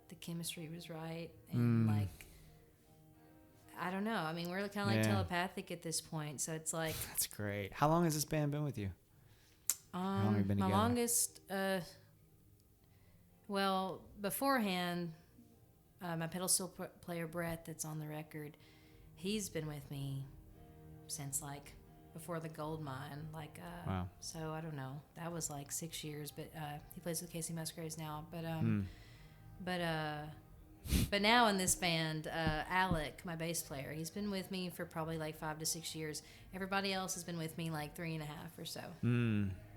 the chemistry was right. And like, I don't know. I mean, we're kind of like telepathic at this point. So it's like. That's great. How long has this band been with you? How long have you been together? My longest, well, beforehand, my pedal steel player, Brett, that's on the record, he's been with me since like before the gold mine. Like, wow. So I don't know. That was like 6 years, but he plays with Casey Musgraves now. But now in this band, Alec, my bass player, he's been with me for probably like 5 to 6 years. Everybody else has been with me like 3.5 or so.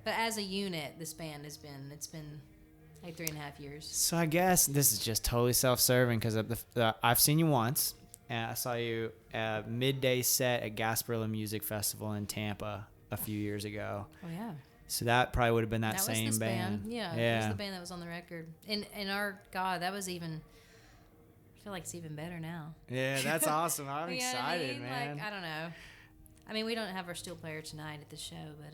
But as a unit, this band it's been like 3.5 years. So I guess this is just totally self-serving because I've seen you once, and I saw you at a midday set at Gasparilla Music Festival in Tampa a few years ago. Oh yeah. So that probably would have been that same was this band. Yeah, that was the band that was on the record. And our God, that was even. I feel like it's even better now. Yeah, that's awesome. I'm excited, man. Like, I don't know. I mean, we don't have our steel player tonight at the show, but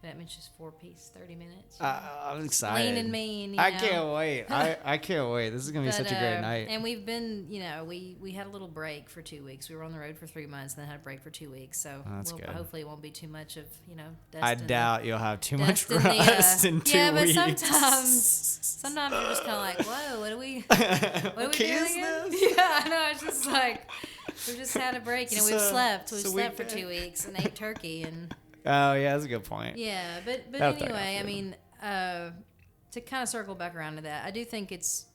that means just 4-piece, 30 minutes. I'm excited. Lean and mean. I can't wait. I can't wait. This is gonna be such a great night. And we've been, we had a little break for 2 weeks. We were on the road for 3 months, and then had a break for 2 weeks. So hopefully it won't be too much of dust. I doubt you'll have too much rust in 2 weeks. Yeah, but sometimes you're just kind of like, whoa, what are we doing again? Yeah, I know. It's just like we just had a break. We've slept. We've slept for 2 weeks and ate turkey and. Oh yeah, that's a good point. Yeah, but anyway, I mean, to kind of circle back around to that, I think it's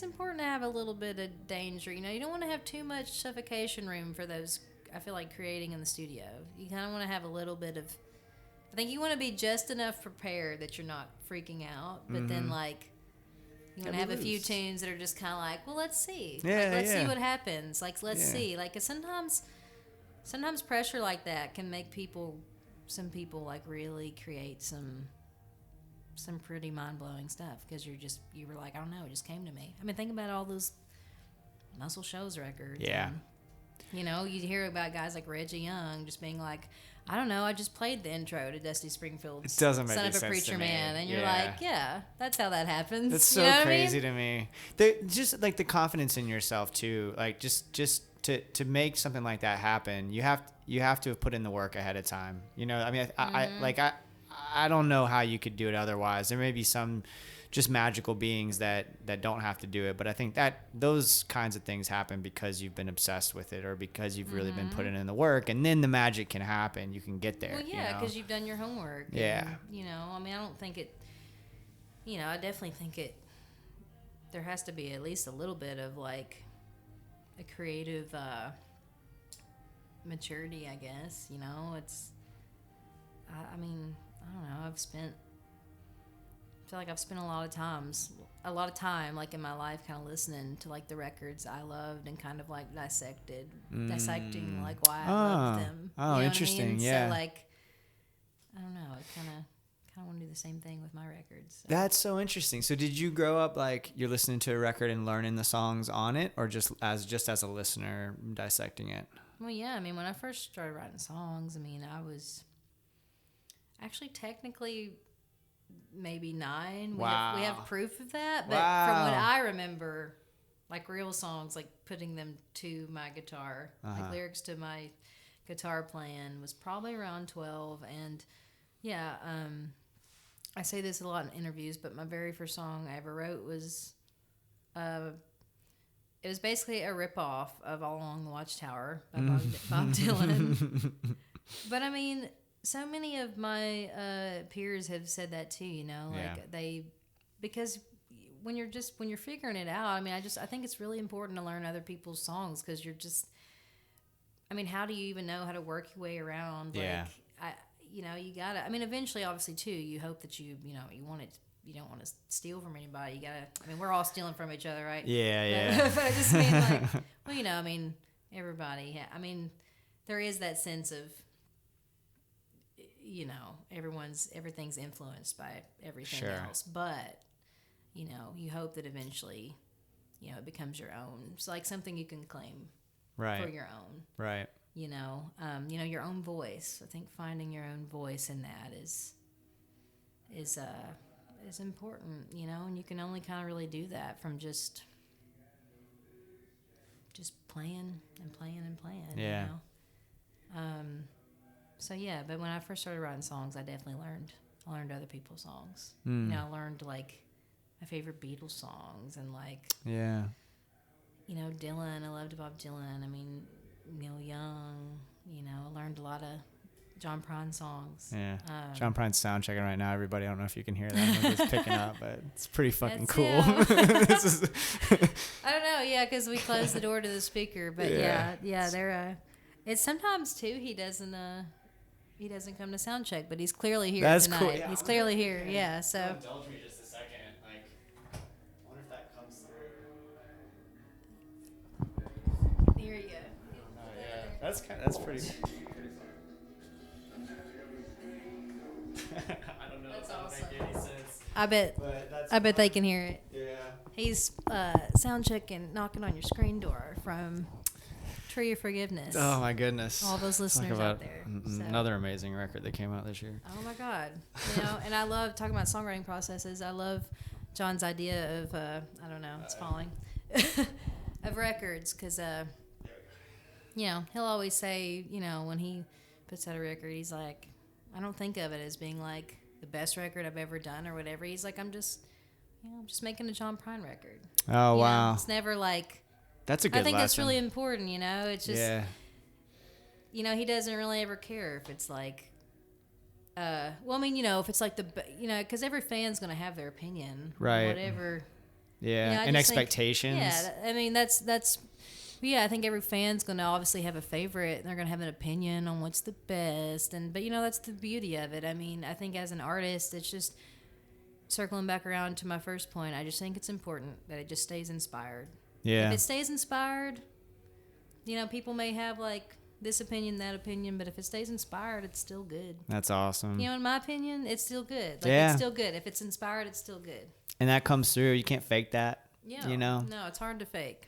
important to have a little bit of danger. You don't want to have too much suffocation room for those. I feel like creating in the studio. You kind of want to have a little bit of. I think you want to be just enough prepared that you're not freaking out, but then like. You want to have a few tunes that are just kind of like, well, let's see. Yeah, let's see what happens. Like, let's see. Like, sometimes pressure like that can make some people like really create some pretty mind-blowing stuff because you were like, I don't know, it just came to me. I mean, think about all those Muscle Shoals records. Yeah. And, you hear about guys like Reggie Young just being like, I don't know, I just played the intro to Dusty Springfield's Son of a Preacher sense to Man. me. And you're like, yeah, that's how that happens. That's so crazy to me. Just like the confidence in yourself too. Like just to make something like that happen, you have to have put in the work ahead of time. I mean, I don't know how you could do it otherwise. There may be some just magical beings that don't have to do it, but I think that those kinds of things happen because you've been obsessed with it or because you've really been putting in the work, and then the magic can happen. You can get there. Well, yeah, because you've done your homework. Yeah. And, I mean, I don't think it. I definitely think it. There has to be at least a little bit of like a creative maturity, I guess. It's. I mean, I don't know. I feel like I've spent a lot of time like in my life kind of listening to like the records I loved and kind of like dissecting like why I loved them. Oh, interesting. I mean? Yeah. So like, I don't know. I kind of want to do the same thing with my records. So. That's so interesting. So did you grow up like you're listening to a record and learning the songs on it, or just as a listener dissecting it? Well, yeah. I mean, when I first started writing songs, I mean, I was actually technically maybe 9. Wow. We have proof of that, but from what I remember, like real songs, like putting them to my guitar, like lyrics to my guitar playing was probably around 12. And yeah, I say this a lot in interviews, but my very first song I ever wrote was it was basically a ripoff of All Along the Watchtower by Bob Dylan. But I mean, so many of my peers have said that too. You know, like because when you're figuring it out, I mean, I think it's really important to learn other people's songs because you're just. I mean, how do you even know how to work your way around? Yeah. Like, you gotta. I mean, eventually, obviously, too. You hope that you want it. You don't want to steal from anybody. You gotta. I mean, we're all stealing from each other, right? Yeah. But I just mean, like, well, I mean, everybody. I mean, there is that sense of, everything's influenced by everything else. But, you hope that eventually, it becomes your own. It's like something you can claim. Right. For your own. Right. Your own voice. I think finding your own voice in that is important, and you can only kind of really do that from just playing and playing and playing. Yeah. But when I first started writing songs, I definitely learned other people's songs. I learned like my favorite Beatles songs and like Dylan. I loved Bob Dylan. I mean, Neil Young. I learned a lot of John Prine songs. Yeah. John Prine's sound checking right now, everybody. I don't know if you can hear that. I don't know if it's picking up, but it's pretty fucking cool. I don't know. Yeah, because we closed the door to the speaker. But they're. It's sometimes too. He doesn't come to sound check, but he's clearly here That's tonight. cool. Yeah, he's clearly here. Yeah. So. Indulge me just a second. Like, I wonder if that comes through. Here you go. Oh yeah. That's pretty. I don't know. That's if that awesome. make any sense. I bet they can hear it. Yeah. He's sound checking, knocking on your screen door from Tree of Forgiveness. Oh my goodness. All those listeners out there. Another amazing record that came out this year. Oh my God. And I love talking about songwriting processes. I love John's idea of I don't know, it's falling of records because he'll always say, when he puts out a record, he's like, I don't think of it as being like the best record I've ever done or whatever. He's like, I'm just making a John Prine record. Oh, wow. It's never like. That's a good lesson. I think that's really important, It's just. Yeah. He doesn't really ever care if it's like. If it's like because every fan's going to have their opinion. Right. Whatever. Yeah. And expectations. I mean, that's. Yeah, I think every fan's going to obviously have a favorite. And they're going to have an opinion on what's the best. But, that's the beauty of it. I mean, I think as an artist, it's just circling back around to my first point. I just think it's important that it just stays inspired. Yeah. If it stays inspired, people may have like this opinion, that opinion. But if it stays inspired, it's still good. That's awesome. In my opinion, it's still good. Yeah. It's still good. If it's inspired, it's still good. And that comes through. You can't fake that. Yeah. No, it's hard to fake.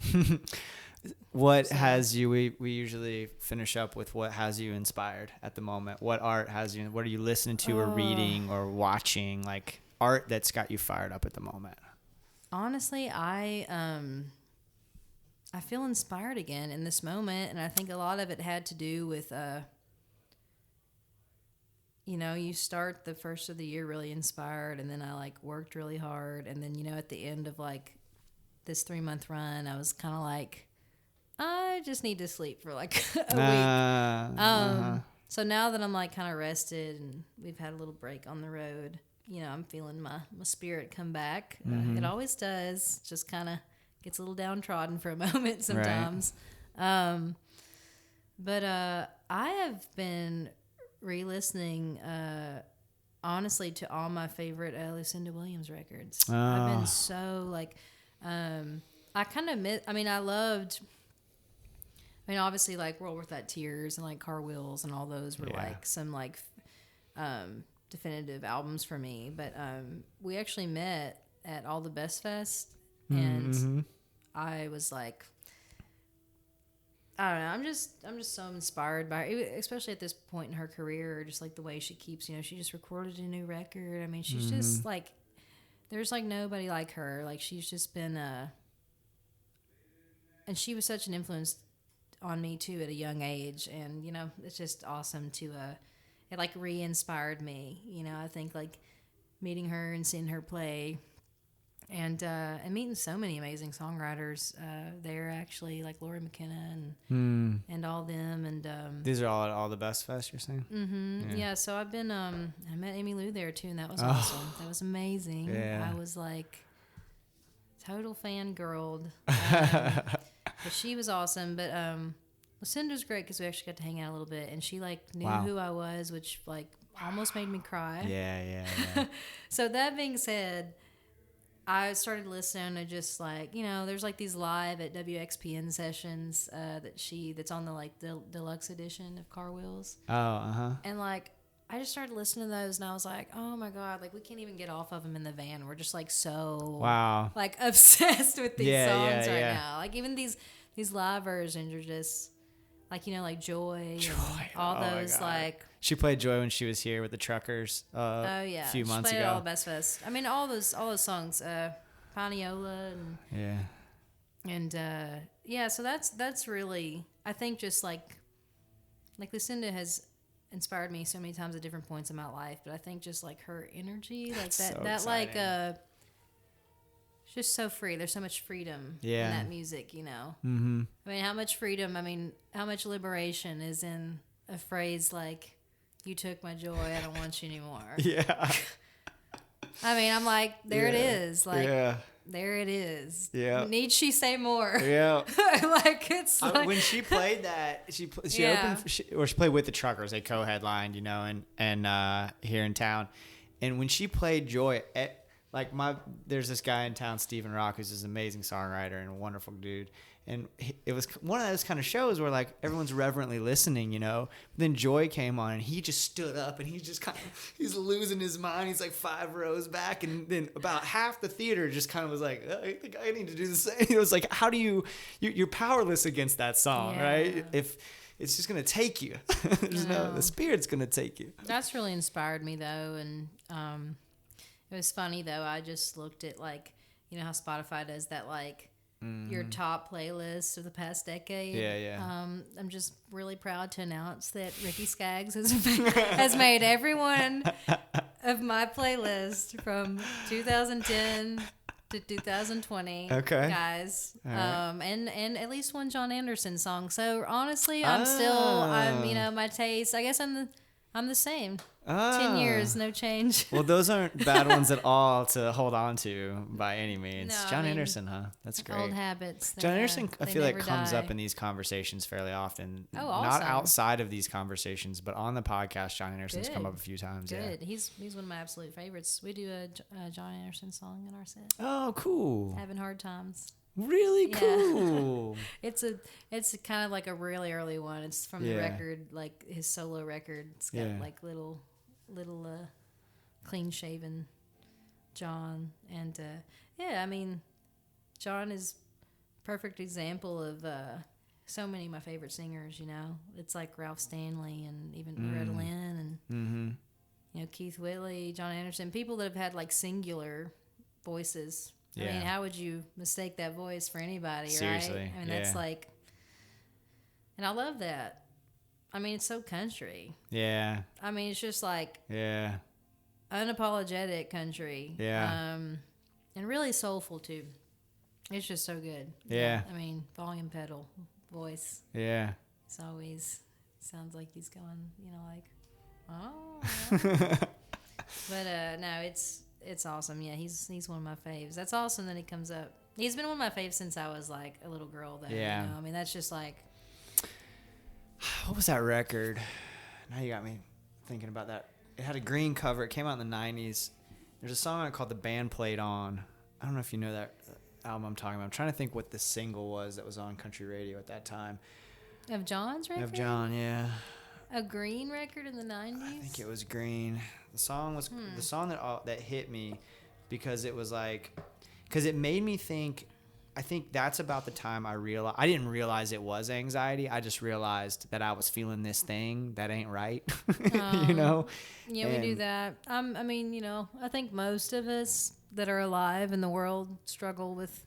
What has you? We usually finish up with what has you inspired at the moment. What art has you? What are you listening to or reading or watching? Like art that's got you fired up at the moment. Honestly, I feel inspired again in this moment, and I think a lot of it had to do with you start the first of the year really inspired, and then I like worked really hard, and then at the end of like this 3-month run, I was kind of like. I just need to sleep for like a week. So now that I'm like kind of rested and we've had a little break on the road, I'm feeling my spirit come back. It always does. Just kind of gets a little downtrodden for a moment sometimes. Right. But I have been re-listening, honestly, to all my favorite Lucinda Williams records. I've been so like, I kind of I loved. Obviously, like World Without Tears and like Car Wheels and all those were like some like definitive albums for me. But we actually met at All the Best Fest, and I was like, I don't know, I'm just so inspired by her, especially at this point in her career, just like the way she keeps. She just recorded a new record. I mean, she's just like, there's like nobody like her. Like she's just been and she was such an influence on me too at a young age, and it's just awesome to it like re-inspired me. I think like meeting her and seeing her play and meeting so many amazing songwriters there, actually, like Lori McKenna and all them. And these are all the best fest, you're saying? Mm-hmm. Yeah. So I've been I met Amy Lou there too, and that was awesome. That was amazing. Yeah. I was like total fangirled. But she was awesome. But Lucinda's great because we actually got to hang out a little bit, and she like knew who I was, which like almost made me cry. Yeah. So that being said, I started listening to just like, you know, there's like these live at WXPN sessions that's on the like the deluxe edition of Car Wheels. Oh, And like I just started listening to those, and I was like, oh my God, like we can't even get off of them in the van. We're just like so like obsessed with these songs right now. Like even these live versions are just like, you know, like Joy. And all those like. She played Joy when she was here with the Truckers a few months she played ago. All the Best Fest. I mean, all those songs, Paniola and so that's really, I think, just like Lucinda has inspired me so many times at different points in my life, but I think just like her energy, like that like it's just so free. There's so much freedom in that music, you know. Mm-hmm. I mean, how much freedom? I mean, how much liberation is in a phrase like, "You took my joy, I don't want you anymore." Yeah. I mean, I'm like, there it is. Like, there it is. Yeah. Need she say more? Yeah. Like, it's like... when she played that, she opened, she played with the Truckers. They co-headlined, you know, and here in town. And when she played Joy, there's this guy in town, Stephen Rock, who's this amazing songwriter and a wonderful dude. And it was one of those kind of shows where like everyone's reverently listening, you know. But then Joy came on and he just stood up and he's losing his mind. He's like 5 rows back, and then about half the theater just kind of was like, I think I need to do the same. It was like, how do you're powerless against that song, right? If it's just gonna take you, the spirit's gonna take you. That's really inspired me though, and it was funny though. I just looked at like, you know how Spotify does that like. Your top playlist of the past decade. Yeah. I'm just really proud to announce that Ricky Skaggs has made every one of my playlist from 2010 to 2020. Okay, guys. Right. And at least one John Anderson song. So honestly, I'm you know, my taste. I guess I'm the same. 10 years, no change. Well, those aren't bad ones at all to hold on to by any means. No, John Anderson, huh? That's great. Old habits. John Anderson, I feel like comes die. up in these conversations fairly often. Oh, awesome. Not outside of these conversations, but on the podcast, John Anderson's come up a few times. Good. Yeah. He's one of my absolute favorites. We do a John Anderson song in our set. Oh, cool. Having Hard Times. Really cool. It's kind of like a really early one. It's from the record, like his solo record. It's got like little clean shaven John, and I mean, John is perfect example of so many of my favorite singers. You know, it's like Ralph Stanley and even Loretta Lynn and you know, Keith Whitley, John Anderson, people that have had like singular voices. I mean, how would you mistake that voice for anybody? Seriously, right? I mean, that's like, and I love that. I mean, it's so country. Yeah. I mean, it's just like unapologetic country. Yeah. And really soulful too. It's just so good. Yeah. I mean, volume pedal, voice. Yeah. It's always sounds like he's going, you know, like, oh. But no, it's awesome. Yeah, he's one of my faves. That's awesome that he comes up. He's been one of my faves since I was like a little girl. Though. Yeah. You know? I mean, that's just like. What was that record? Now you got me thinking about that. It had a green cover. It came out in the 90s. There's a song on it called The Band Played On. I don't know if you know that album I'm talking about. I'm trying to think what the single was that was on country radio at that time. Of John's record? Of John, yeah. A green record in the 90s? I think it was green. The song was the song that hit me because it was like, because it made me think. I think that's about the time I realized. I didn't realize it was anxiety. I just realized that I was feeling this thing that ain't right. You know. Yeah, we do that. I mean, you know, I think most of us that are alive in the world struggle with.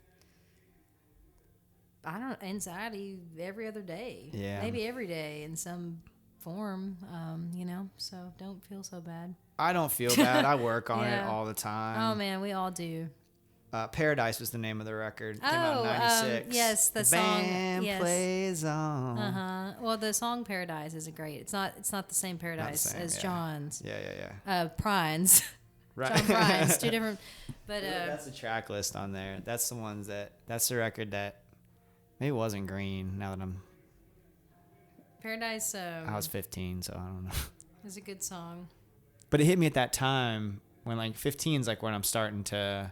Anxiety every other day. Yeah. Maybe every day in some form. You know, so don't feel so bad. I don't feel bad. I work on it all the time. Oh man, we all do. Paradise was the name of the record. It came out in 96. Yes, the song. Band Yes. plays on. Well, the song Paradise isn't great. It's not the same Paradise same, as yeah. John's. Yeah. Prine's. Right. John Prine's, two different. But that's the track list on there. That's the ones that's the record that maybe it wasn't green. Now that Paradise. I was 15, so I don't know. Is a good song. But it hit me at that time when like 15 is like when I'm starting to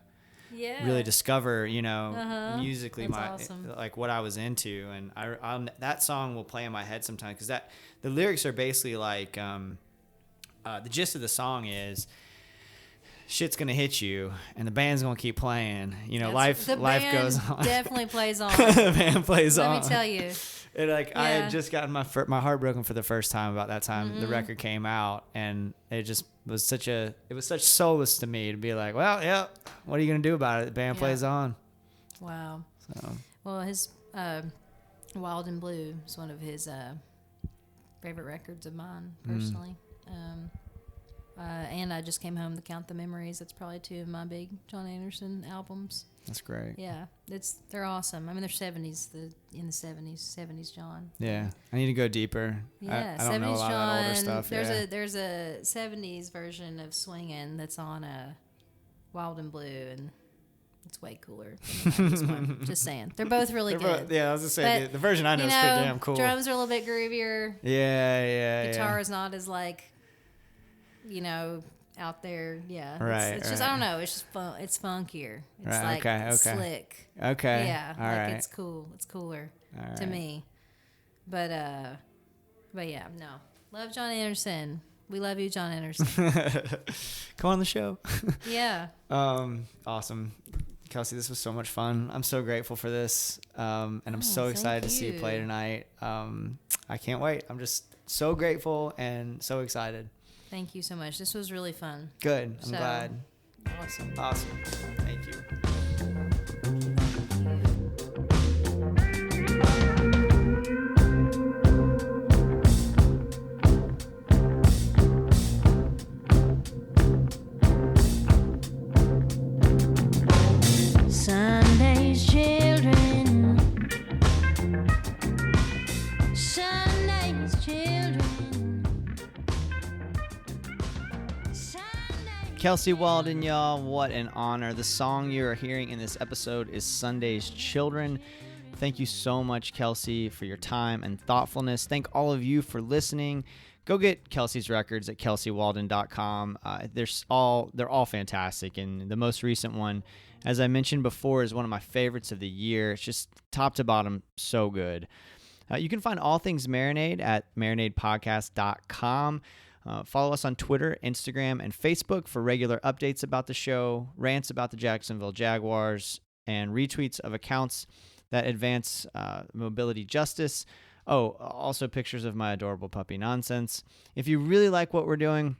really discover, musically That's awesome. like what I was into, and I'll that song will play in my head sometimes because the lyrics are basically like the gist of the song is shit's gonna hit you and the band's gonna keep playing. Life goes on. Definitely plays on. The band plays on. Let me tell you. And I had just gotten my heart broken for the first time about that time the record came out, and it just was such solace to me to be like, well, yeah, what are you gonna do about it? The band plays on. Wow. So. Well, his Wild and Blue is one of his favorite records of mine personally. And I just came home to Count the Memories. That's probably two of my big John Anderson albums. That's great. Yeah, they're awesome. I mean, they're 70s, in the 70s John. Yeah, I need to go deeper. Yeah, I don't know a lot John, of that older stuff. There's a 70s version of Swingin' that's on a Wild and Blue, and it's way cooler than the 90s one. Just saying. They're both really good. Yeah, I was just saying, the version I know is pretty damn cool. Drums are a little bit groovier. Yeah. Guitar is not as like, out there. Yeah. Right. It's just, I don't know. It's just fun. It's funkier. It's right, like slick. Okay. Yeah. All right. It's cool. It's cooler All to right. me. But yeah, no. Love John Anderson. We love you, John Anderson. Come on the show. Yeah. Awesome. Kelsey, this was so much fun. I'm so grateful for this. And I'm so excited to see you play tonight. I can't wait. I'm just so grateful and so excited. Thank you so much. This was really fun. Good. I'm glad. Awesome. Thank you. Sunday's children. Sunday's children. Kelsey Waldon, y'all, what an honor. The song you are hearing in this episode is Sunday's Children. Thank you so much, Kelsey, for your time and thoughtfulness. Thank all of you for listening. Go get Kelsey's records at kelseywaldon.com. They're all fantastic, and the most recent one, as I mentioned before, is one of my favorites of the year. It's just top to bottom so good. You can find all things Marinade at marinadepodcast.com. Follow us on Twitter, Instagram, and Facebook for regular updates about the show, rants about the Jacksonville Jaguars, and retweets of accounts that advance mobility justice. Oh, also pictures of my adorable puppy Nonsense. If you really like what we're doing,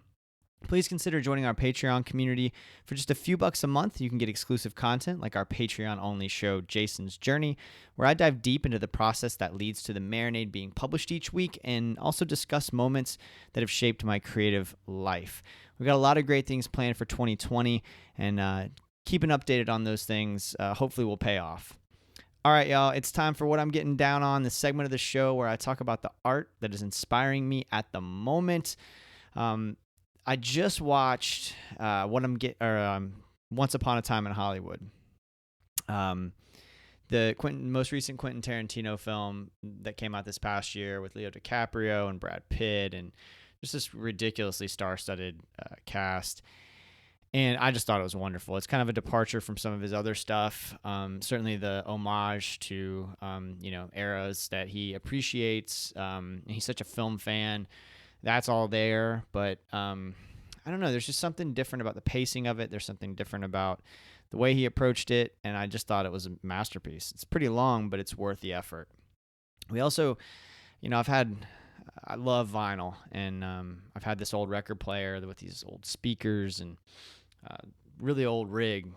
please consider joining our Patreon community. For just a few bucks a month, you can get exclusive content like our Patreon-only show, Jason's Journey, where I dive deep into the process that leads to the Marinade being published each week and also discuss moments that have shaped my creative life. We've got a lot of great things planned for 2020, and keeping updated on those things hopefully will pay off. All right, y'all, it's time for What I'm Getting Down On, the segment of the show where I talk about the art that is inspiring me at the moment. I just watched Once Upon a Time in Hollywood, the most recent Quentin Tarantino film that came out this past year with Leo DiCaprio and Brad Pitt, and just this ridiculously star-studded cast. And I just thought it was wonderful. It's kind of a departure from some of his other stuff. Certainly the homage to eras that he appreciates. He's such a film fan. That's all there, but I don't know. There's just something different about the pacing of it. There's something different about the way he approached it, and I just thought it was a masterpiece. It's pretty long, but it's worth the effort. We also, I love vinyl, and I've had this old record player with these old speakers and really old rig,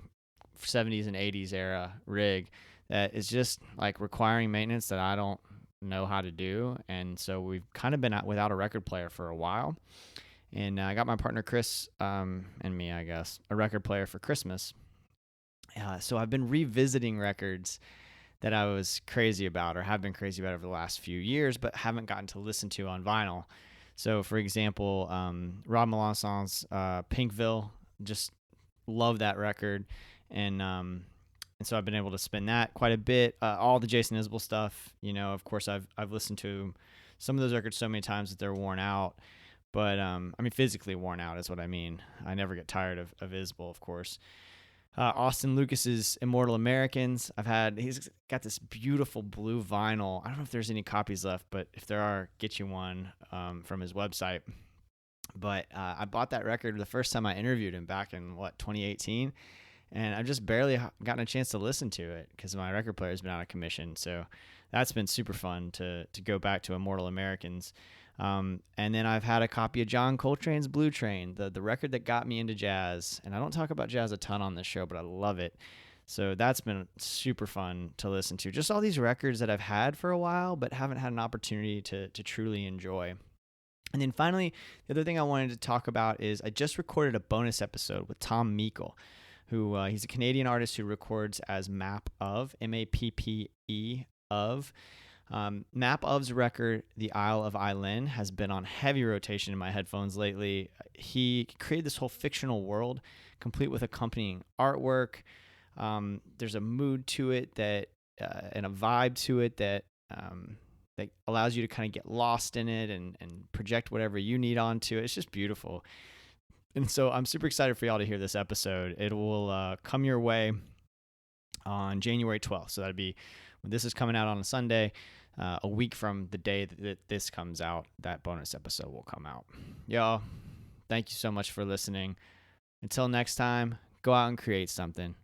70s and 80s era rig that is just like requiring maintenance that I don't know how to do, and so we've kind of been without a record player for a while, and I got my partner Chris and me, I guess, a record player for Christmas, So I've been revisiting records that I was crazy about or have been crazy about over the last few years, but haven't gotten to listen to on vinyl. So, for example, Rob Melançon's Pinkville, just love that record. And so I've been able to spin that quite a bit. All the Jason Isbell stuff, of course, I've listened to some of those records so many times that they're worn out. But, physically worn out is what I mean. I never get tired of Isbell, of course. Austin Lucas's Immortal Americans. He's got this beautiful blue vinyl. I don't know if there's any copies left, but if there are, get you one from his website. But I bought that record the first time I interviewed him back in 2018, and I've just barely gotten a chance to listen to it because my record player has been out of commission. So that's been super fun to go back to Immortal Americans. And then I've had a copy of John Coltrane's Blue Train, the record that got me into jazz. And I don't talk about jazz a ton on this show, but I love it. So that's been super fun to listen to. Just all these records that I've had for a while, but haven't had an opportunity to truly enjoy. And then finally, the other thing I wanted to talk about is I just recorded a bonus episode with Tom Meikle, who he's a Canadian artist who records as Map Of, M-A-P-P-E of. Map Of's record, The Isle of Eileen, has been on heavy rotation in my headphones lately. He created this whole fictional world, complete with accompanying artwork. There's a mood to it and a vibe to it that allows you to kind of get lost in it and project whatever you need onto it. It's just beautiful. And so I'm super excited for y'all to hear this episode. It will come your way on January 12th. So that'd be when this is coming out on a Sunday. A week from the day that this comes out, that bonus episode will come out. Y'all, thank you so much for listening. Until next time, go out and create something.